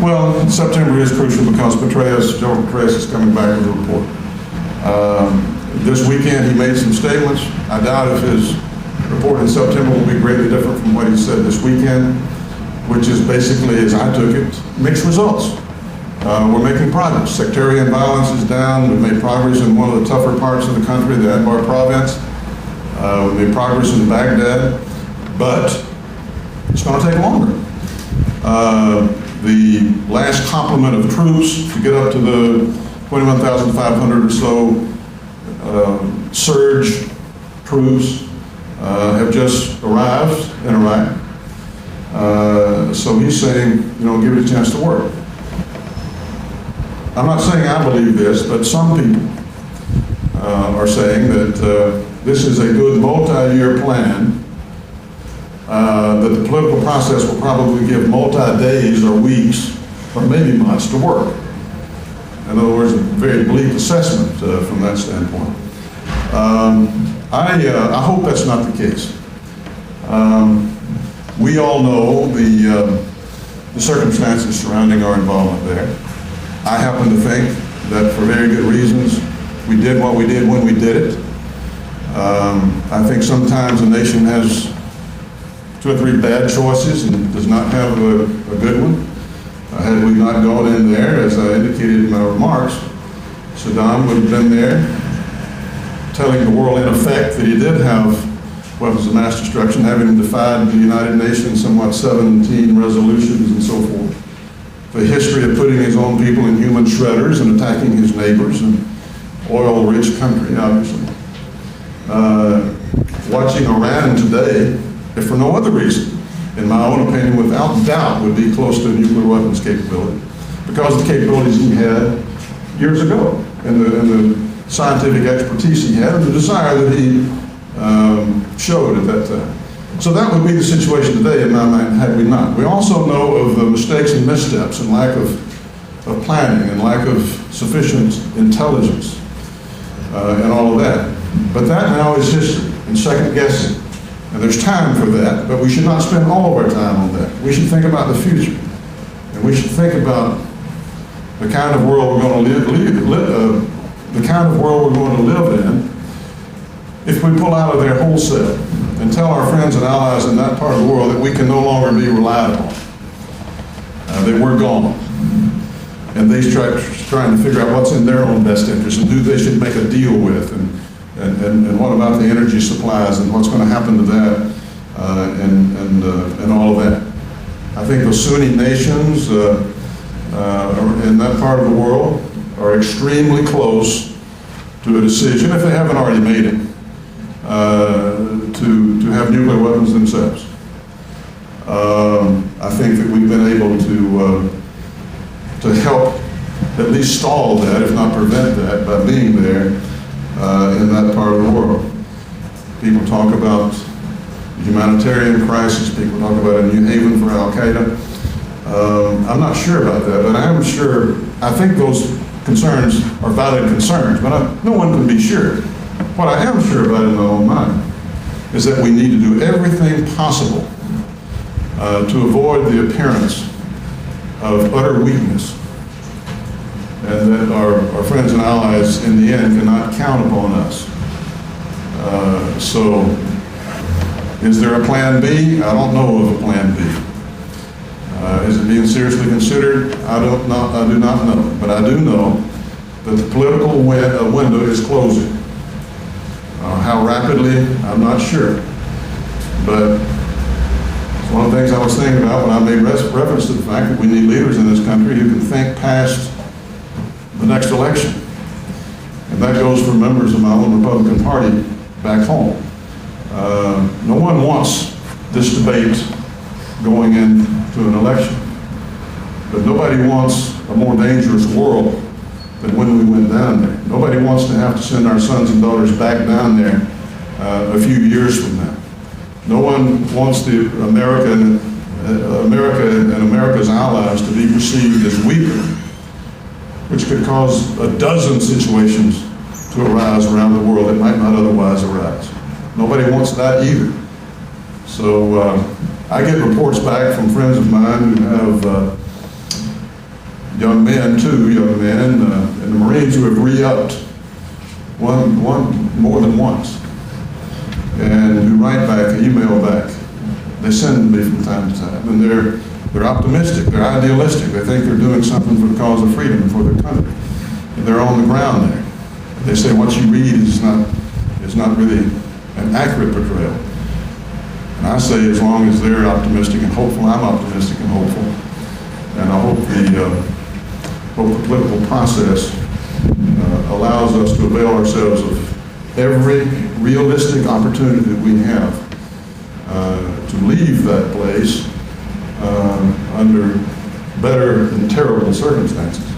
Well, September is crucial because General Petraeus is coming back with a report. This weekend he made some statements. I doubt if his report in September will be greatly different from what he said this weekend, which is basically, as I took it, mixed results. We're making progress. Sectarian violence is down. We've made progress in one of the tougher parts of the country, the Anbar province. We made progress in Baghdad, but it's going to take longer. The last complement of troops to get up to the 21,500 or so surge troops have just arrived in Iraq. So he's saying, give it a chance to work. I'm not saying I believe this, but some people are saying that this is a good multi-year plan, that the political process will probably give multi-days or weeks or maybe months to work. In other words, a very bleak assessment from that standpoint. I hope that's not the case. We all know the circumstances surrounding our involvement there. I happen to think that for very good reasons, we did what we did when we did it. I think sometimes a nation has 2 or 3 bad choices and does not have a good one. Had we not gone in there, as I indicated in my remarks, Saddam would have been there telling the world in effect that he did have weapons of mass destruction, having defied the United Nations somewhat 17 resolutions and so forth. The history of putting his own people in human shredders and attacking his neighbors, and oil-rich country, obviously. Watching Iran today, if for no other reason, in my own opinion, without doubt, would be close to a nuclear weapons capability, because of the capabilities he had years ago, and the scientific expertise he had, and the desire that he showed at that time. So that would be the situation today in my mind, had we not. We also know of the mistakes and missteps and lack of planning and lack of sufficient intelligence and all of that. But that now is history and second guessing. And there's time for that, but we should not spend all of our time on that. We should think about the future. And we should think about the kind of world we're going to live in if we pull out of there wholesale and tell our friends and allies in that part of the world that we can no longer be relied on, that we're gone. And they trying to figure out what's in their own best interest and who they should make a deal with, and what about the energy supplies and what's going to happen to that, and all of that. I think the Sunni nations in that part of the world are extremely close to a decision, if they haven't already made it, to have nuclear weapons themselves. I think that we've been able to help at least stall that, if not prevent that, by being there in that part of the world. People talk about humanitarian crisis, people talk about a new haven for Al-Qaeda. I'm not sure about that, but I am sure, I think those concerns are valid concerns, but no one can be sure. What I am sure about in my own mind is that we need to do everything possible to avoid the appearance of utter weakness, and that our friends and allies in the end cannot count upon us. So, is there a plan B? I don't know of a plan B. Is it being seriously considered? I do not know. But I do know that the political window is closing. How rapidly, I'm not sure. But it's one of the things I was thinking about when I made reference to the fact that we need leaders in this country who can think past the next election. And that goes for members of my own Republican Party back home. No one wants this debate going into an election. But nobody wants a more dangerous world than when we went down there. Nobody wants to have to send our sons and daughters back down there a few years from now. No one wants America and America's allies to be perceived as weaker, which could cause a dozen situations to arise around the world that might not otherwise arise. Nobody wants that either. So I get reports back from friends of mine who have young men, two young men in the Marines who have re-upped one more than once, and who write back, email back. They send me from time to time, and they're optimistic, they're idealistic, they think they're doing something for the cause of freedom and for their country. And they're on the ground there. They say what you read is not really an accurate portrayal. And I say as long as they're optimistic and hopeful, I'm optimistic and hopeful. And I hope the political process allows us to avail ourselves of every realistic opportunity that we have to leave that place under better than terrible circumstances.